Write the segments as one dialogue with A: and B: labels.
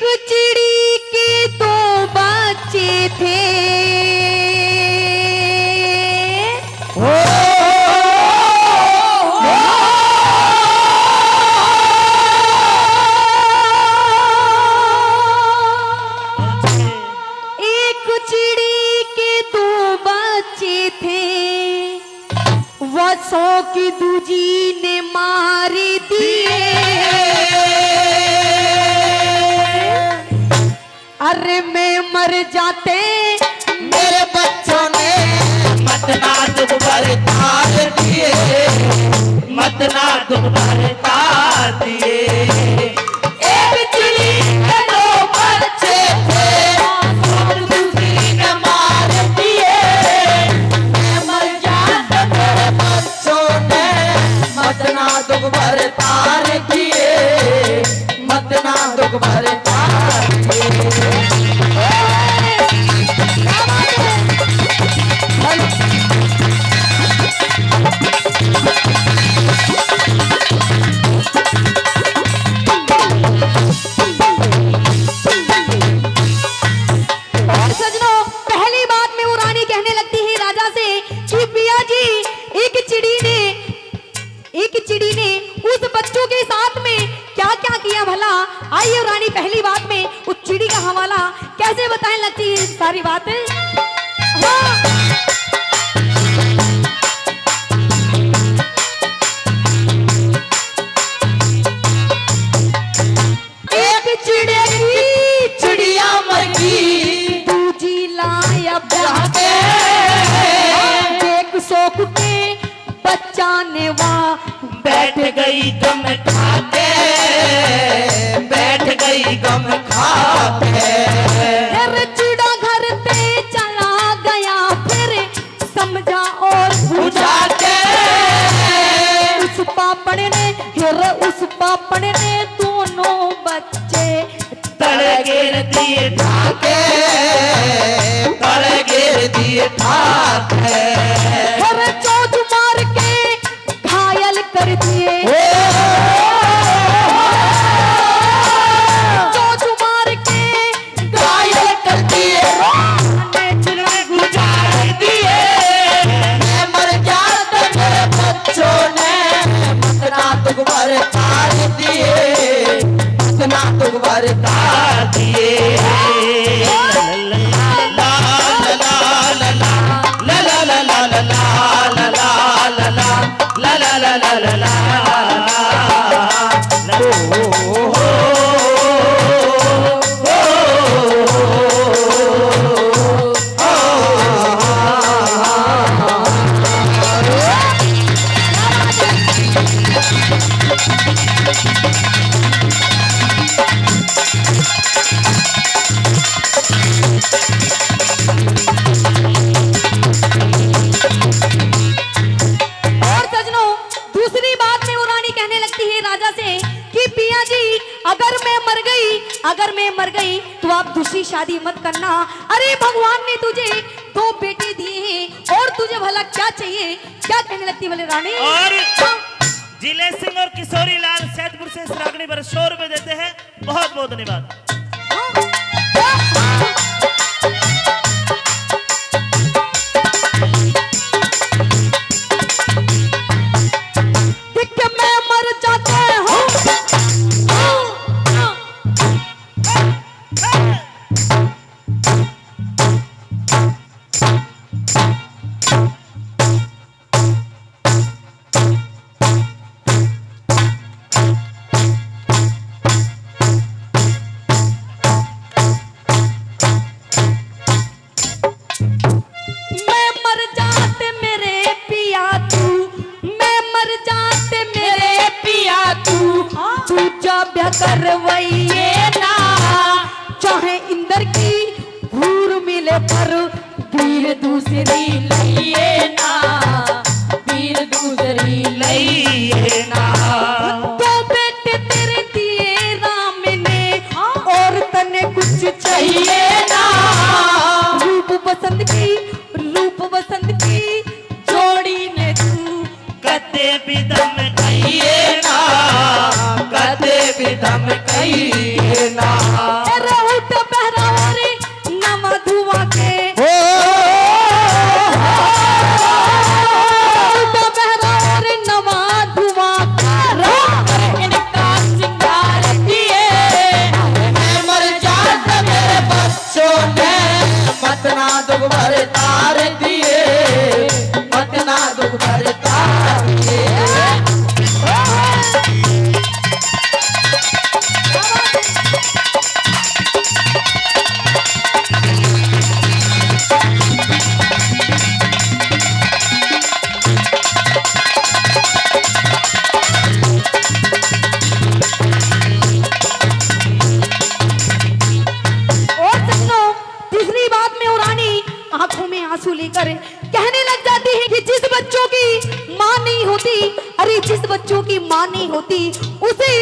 A: चिड़ी के दो बच्चे थे। एक चिड़ी के दो बच्चे थे, वसों की दूजी ने मार दिए। अरे मैं मर जाते
B: मेरे बच्चों ने मत ना दुख बरतार दिए, मत ना दुख बरतार दिए। एक चिड़ी के दो बच्चे थे, दूसरी ने मार दिए। मैं मर जाते मेरे बच्चों ने मत ना दुख बरतार दिए, मत ना दुख बरतार दिए।
A: चिड़ी ने उस बच्चों के साथ में क्या क्या किया भला। आइए रानी पहली बात में उस चिड़ी का हवाला कैसे बताने लगती है सारी बातें। हाँ।
B: एक चिड़िया की चिड़िया मर गई,
A: दूजी लाया
B: जाके
A: एक शौक के बच्चा ने वहाँ
B: बैठ गई गम खाके, बैठ गई गम खाके।
A: अरे चिड़ा घर पे चला गया फिर समझा और
B: बुझा के।
A: उस पापड़ ने फिर उस पापड़ ने दोनों बच्चे
B: तड़ गिर दिए ठाके, तड़ गिर दिए ठाके।
A: फिर चोट मार के घायल कर दिए, चोट मार के
B: घायल कर दिए, चिड़िया गुजार दिए। मैं मर जाते मेरे बच्चों ने मत ना दुख बरतार दिए, मत ना दुख बरतार दिए।
A: अगर मैं मर गई तो आप दूसरी शादी मत करना। अरे भगवान ने तुझे दो बेटे दिए हैं और तुझे भला क्या चाहिए, क्या कहने लगती बोले रानी।
C: और जिले सिंह और किशोरी लाल सैदपुर से श्रावणी पर 100 रुपए देते हैं। बहुत बहुत धन्यवाद।
A: मैं मर जाते हूँ करवैये ना, चाहे इंदर की भूर मिले पर वीर दूसरी लइये ना, वीर दूसरी लइये ना। तो बेटे तेरे दिए राम ने और तने कुछ चाहिए ना, रूप बसंत की जोड़ी ने तू
C: कते विदम कहिए ना,
B: कते विदम कहिए ना।
A: होती उसे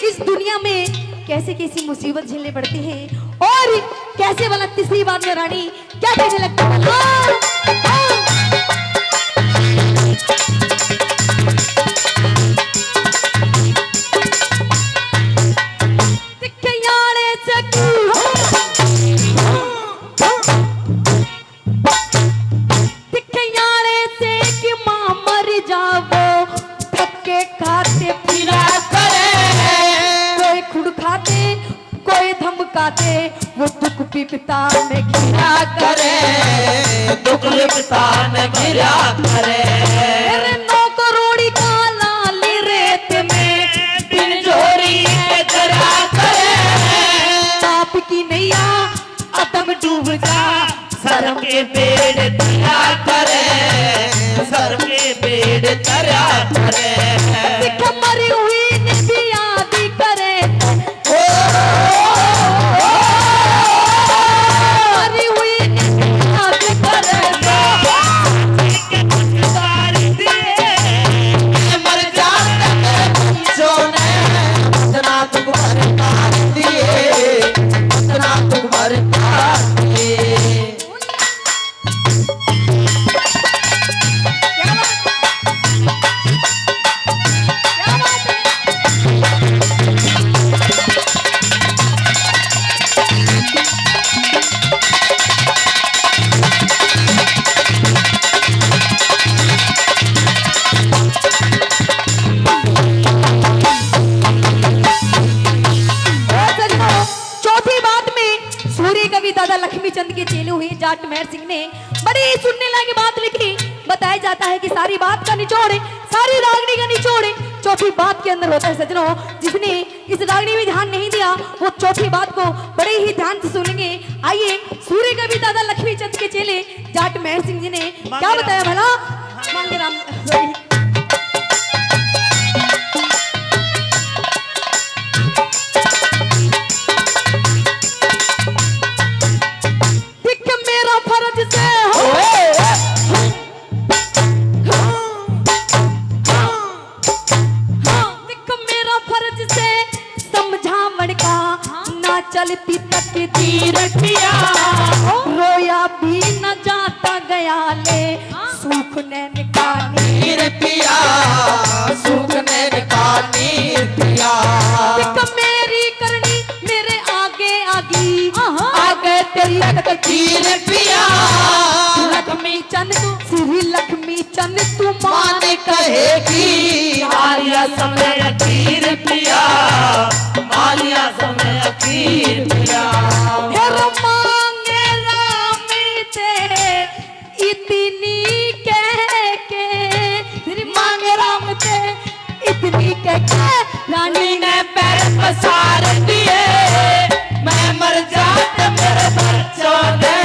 A: इस दुनिया में कैसे कैसी मुसीबत झेलनी पड़ती है और कैसे वाला तीसरी बात में रानी क्या कहने लगता है खाते पीला करे कोई खुद खाते कोई धमकाते वो दुख पिता में घिरा करे
B: दुख लिपता में घिरा करे
A: नौकरोड़ी का लाल रेत में
B: बिन जोरी के करा करे
A: पाप की नैया अदम डूब जा
B: शर्म के पेड़ तरा करे शर्म के पेड़ तरा करे
A: मरी हुई ने भी याद करे मरी हुई ने भी याद करे
B: मर जाता बच्चों ने इतना तुम भरता दिए इतना तुम भरता दिए
A: लक्ष्मीचंद के चेले हुए जाट मेहर सिंह ने बड़ी सुनने लायक बात लिखी। बताया जाता है कि सारी बात का निचोड़ सारी रागनी का निचोड़ चौथी बात के अंदर होता है सजनों। जिसने इस रागनी में ध्यान नहीं दिया वो चौथी बात को बड़े ही ध्यान से सुनेंगे। आइए सूर्य कवि दादा लक्ष्मीचंद के चेले जाट मेहर सिंह जी ने क्या बताया भला। मांगे राम चलती तक तीर पिया रोया भी न जाता गया ले सूख ने
B: नीर पिया सूख ने नीर पिया
A: मेरी करनी मेरे आगे आगी आगे तेरी
B: तीर पिया
A: लक्ष्मी चंद तू श्री लक्ष्मी चंद तू
B: मान कहेगी आलिया समय तीर पिया आलिया समय तीर पिया
A: मांगे राम ते इतनी कह के मांगे राम ते इतनी कह के रानी
B: ने पैर पसार दिए मैं मर जात मेरे बच्चों ने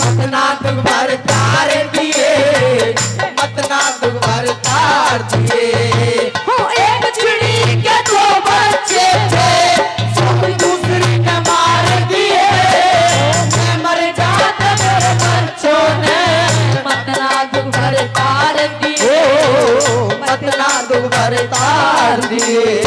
B: मतना तुम भर तार दिए मतना तुम भर तार दिए
A: हो एक
B: चिड़ी के दो बच्चे थे सब दूसरी ने मार दिए मैं मर जात मेरे बच्चों ने मतना तुम भर तार दिए मतना तुम भर तार दिए